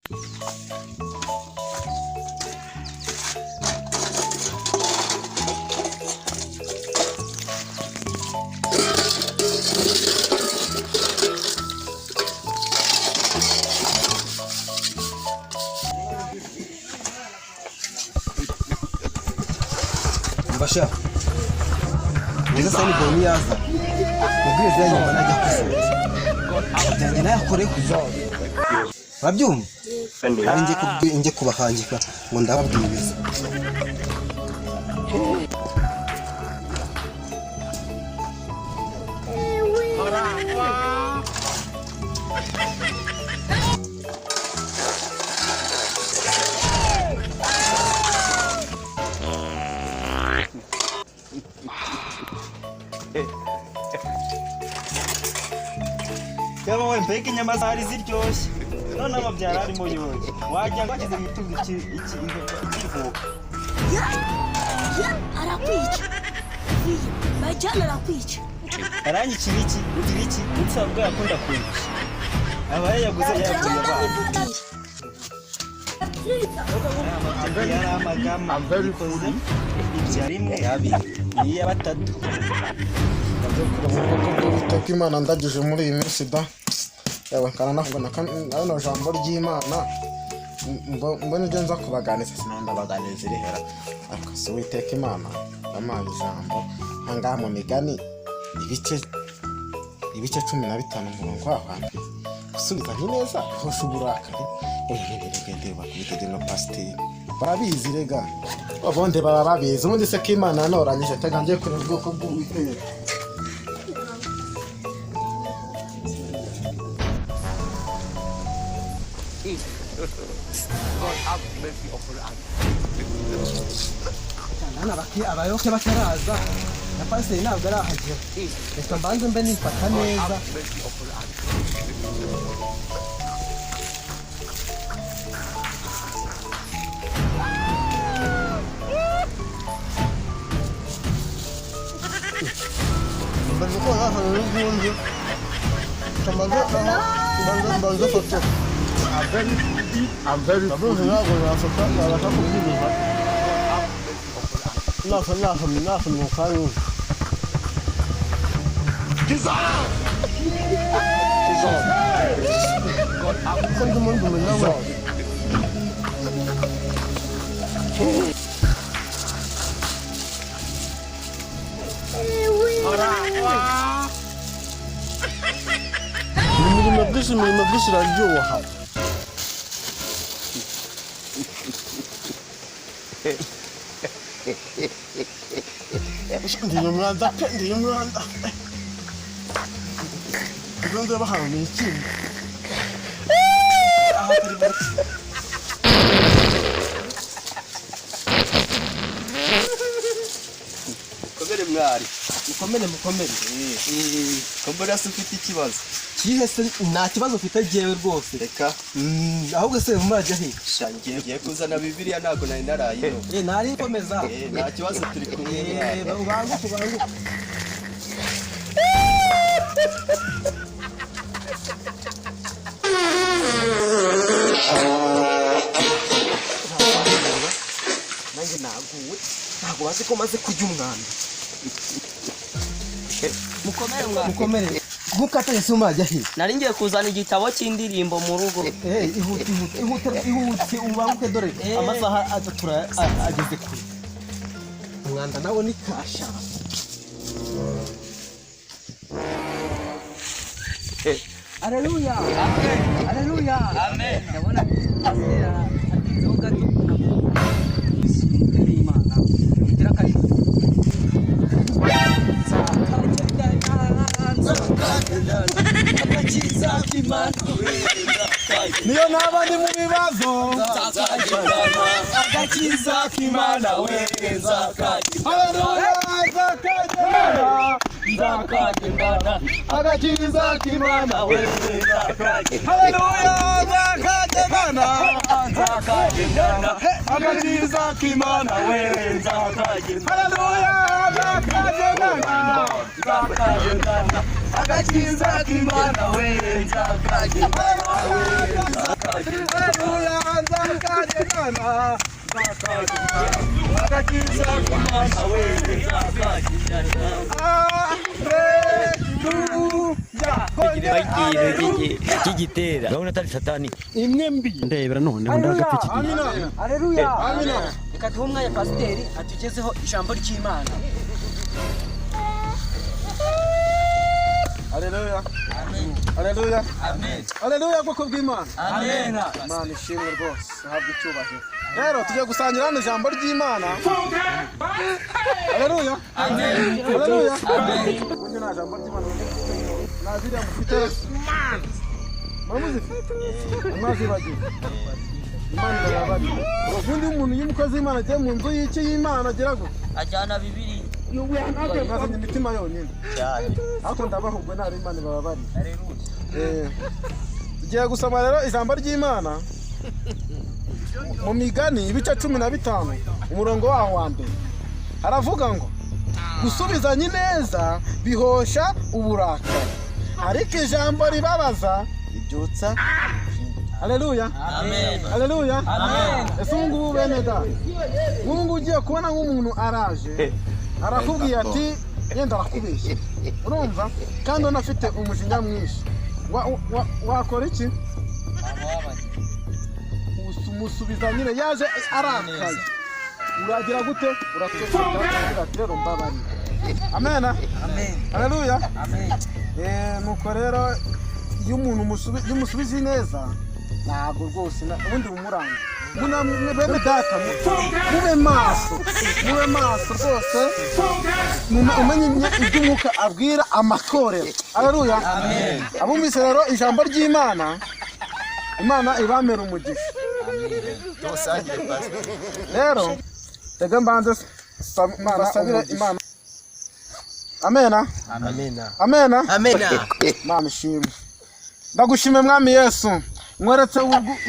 Basha Neza sani boni yaza Mubwire zya nyuma najya kusubiza Byanje nayo akore kuzaza Babyumva Ari nje kubahangika ngo ndababwiriza Yaba we mbega inyama zari ziryoshye none amabyara arimo yoye wajya bagize imitungo ikivuka arakwica bajyana arakwica aranyikira iki ugira iki utsabwa yakunda kwica abaye yaguze yaguze yari amagama ikoze ibya rimwe abiri iya batatu Iteka Imana ndagije muri iyi minsi da yewe kana navuga na jambo ry'Imana mbona ibyo nza kubaganiza sinanda baganiza irihera ariko se Iteka Imana amaye ijambo hangaha mu migani ibice 15 umurongo w'abantu gusubiza neza hosha uburakari urebere bakubite no pasiteri barabizi rega abonde baba babizi ubundi se ko Imana yanoranyije tegangiye kuri ubwoko bw'Uwiteka God have mercy upon us. Nana baki abayoke bataraza na pasiteri ntabwo arahagera reka mbanze mbe nifata neza mbanze ko hano n'ubundi mbanze foto I'm very good. Ndiyo mranda. Ndio bahano ni chini. Komere mwari. Mukomere. Kombora sufite ikibazo. Kihese nta kibazo ufite jewe rwose. Reka. Ahubwo se mumajya he? Shangiye kuzana Bibiliya ntago nari naraye. Nari komeza. Nta kibazo turi kumwe. Banguka. Nange ntago wazi ko maze kurya umwanda. Mukomere. Mukatanye se umajya he? Nari ngiye kuzana igitabo cy'indirimbo mu rugo. Ihute ubanguke dore amasaha atatura ageze kure. Umwanda nawo ni kasha. Haleluya. Amen. Ndabona atinzeho gato. Imana. Igira kare. Niyo nabandi mu bibazo agakiza k'Imana we Haleluya Nzakagendana agakiza k'Imana we Haleluya nzakagendana agakiza k'Imana we Haleluya nzakagendana agakiza k'Imana we Haleluya nzakagirana agakiza k'Imana we kigitera urabona atari satani imwe mbi ndebera none ndagapiki. Haleluya. Amina. Reka duhe umwanya pasiteri atugezeho ijambo ry'Imana. Haleluya. Haleluya. Amen. Haleluya bwoko bw'Imana. Amen. Imana ishimwe rwose habwe icyubahiro. Rero tugiye gusangira hano ijambo ry'Imana. Haleluya. Amen. Haleluya. Amen. Ubundi nta jambo ry'Imana naziriya mufite mamuzifite mwazibagiye Imana irabari. Ubundi umuntu y'umukozi w'Imana agiye mu nzu y'iki y'Imana agira ngo Ajyana bibiri. bazanye imitima yonyine ariko ndabahubwe nta Imana bababari. Tugiye gusoma rero ijambo ry'Imana mu Migani ibice 15 umurongo waho wa mbere haravuga ngo gusubizanya neza bihosha uburakari ariko ijambo ribabaza ribyutsa. Haleluya. Amen. Haleluya. Amen. Ese ubu bene da ubu ugiye kubona nk'umuntu araje arakubwiye ati yenda arakubeshya urumva kandi unafite umujinya mwinshi wakora iki? Umusubiza nyine yaje arakaye uragira gute? Uratweka ati rero mbabari. Amen. Amen. Haleluya. Amen. Nuko rero iyo umuntu umusubije neza ntabwo rwose ubundi bumuranga bene data mube maso rwose umenye iby'umwuka abwira amatorero. Haleluya. Amen. Abumvise rero ijambo ry'Imana Imana ibamera umugisha. Tubasangire pastor. Rero tega mbanze basabire Imana. Amena. Amena. Amena. Amena. Mama ishimwe. Ndagushime mwami Yesu. Mweretse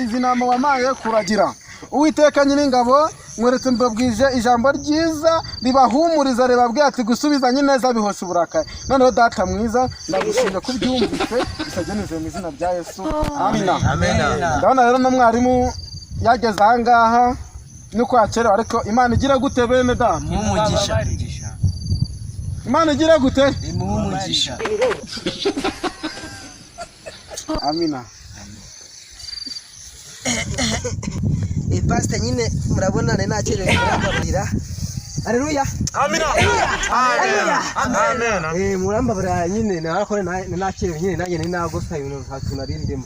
izi nama wamaye kuragira. Uwiteka nyir'ingabo mweretse mbabwije ijambo ryiza ribahumuriza ribabwiye ati gusubizanya neza bihosha uburakari. Noneho data mwiza ndagushimye ko byumvise bisageneze mu izina rya Yesu. Amina. Amena. Ndabona rero no mwarimu yageze aha ngaha no kwakerewe ariko Imana igira gute bene data? Umugisha. Imana igira gute? Umugisha. Amina. Pastor nyine murabona nakerewe kurambaburira. Haleluya. Amina. Amen. Murambaburira nyine nakore nakerewe nyine nanjye ninagosa ibintu hatunarindemo.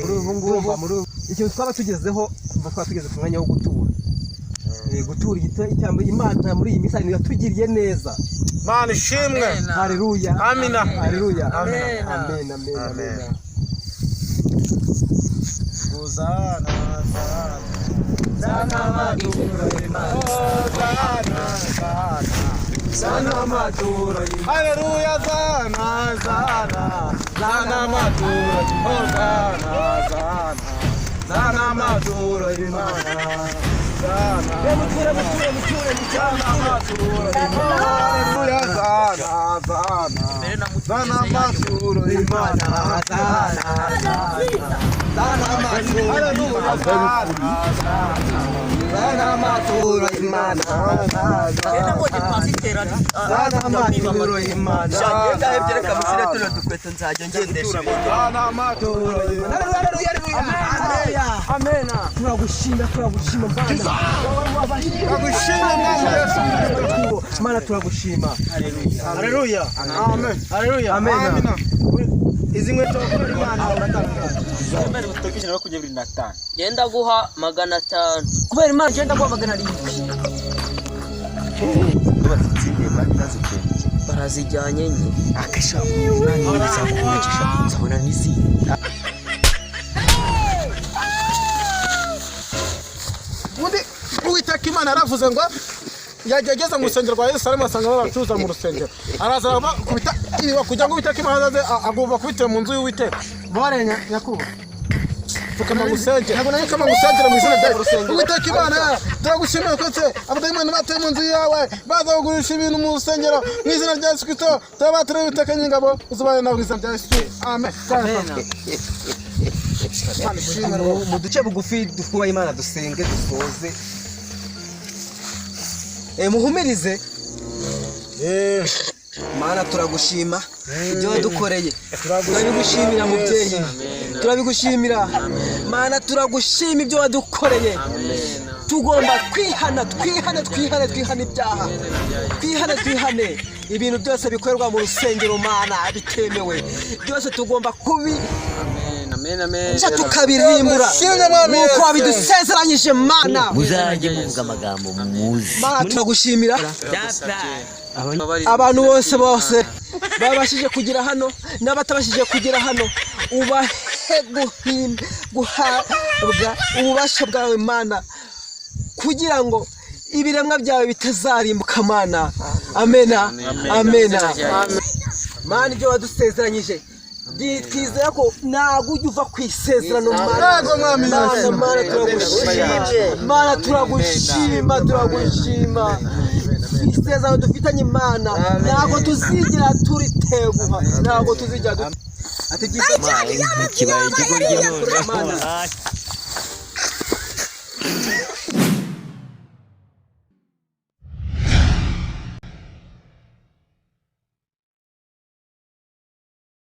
Ubu ngubu muri icyo twaba tugezeho twaba tugeze ku mwanya wo gutura. Gutura icyambo Imana muri iyi misali yatugiriye neza. Mana ishimwe. Haleluya. Amina. Haleluya. Amen. Amen. Amen. Amen. Hosana. Sana maturo Imana. Sana maturo Imana. Haleluya. Sana maturo. Hosana. Sana maturo Imana. Haleluya. Sana maturo Imana. Turagushima. Haleluya. Amen. Haleluya. Amen. Izi nkweto Imana uratangaza. Imana gutokisha no kujya 25. Genda guha 500. Kubera Imana genda kwa 700. Barazijyanye nye. Akasha nani bizakumagisha nzabona nisi. Undi Uwiteka Imana yaravuze ngo yageze mu rusengero rwa Yerusalemu asanga babacuza mu rusengero. Araza kubita iriba kugira ngo Uwiteka Imana agomba kubitira mu nzu y'Uwiteka. Bore nyakuba. Tukama gusengera. Ntabwo nanye kama gusengera mu izina rya rusengero. Uwiteka Imana turagushimira ko se abadayimoni batuye mu nzu yawe baza kugurisha ibintu mu rusengero mu izina rya Yesu Kristo. Turabatira Uwiteka nyingabo uzubane na bwiza rya Yesu. Amen. mu duce bugufi twubaha Imana dusenge dusoze muhumirize Mana turagushima ibyo wadukoreye turabigushimira mubyeyi turabigushimira Mana turagushima ibyo wadukoreye tugomba kwihana ibyaha twihane ibintu byose bikorerwa mu rusengero Mana bitemewe byose tugomba kubi tukabirimbura nuko wabidusezeranyije Mana muzajye muvuga amagambo muzi Mana turagushimira abantu bose babashije kugira hano n'abatabashije kugira hano ubahe guhabwa ububasha bwawe Mana kugira ngo ibiremwa byawe bitazarimbuka Mana amena Mana ibyo wadusezeranyije twizera ko ntabwo ujya uva ku isezerano Mana turagushima isezerano dufitanye Imana ntabwo tuzigira turiteguha ntabwo tuzigira ati kibaye ikigo ry'inone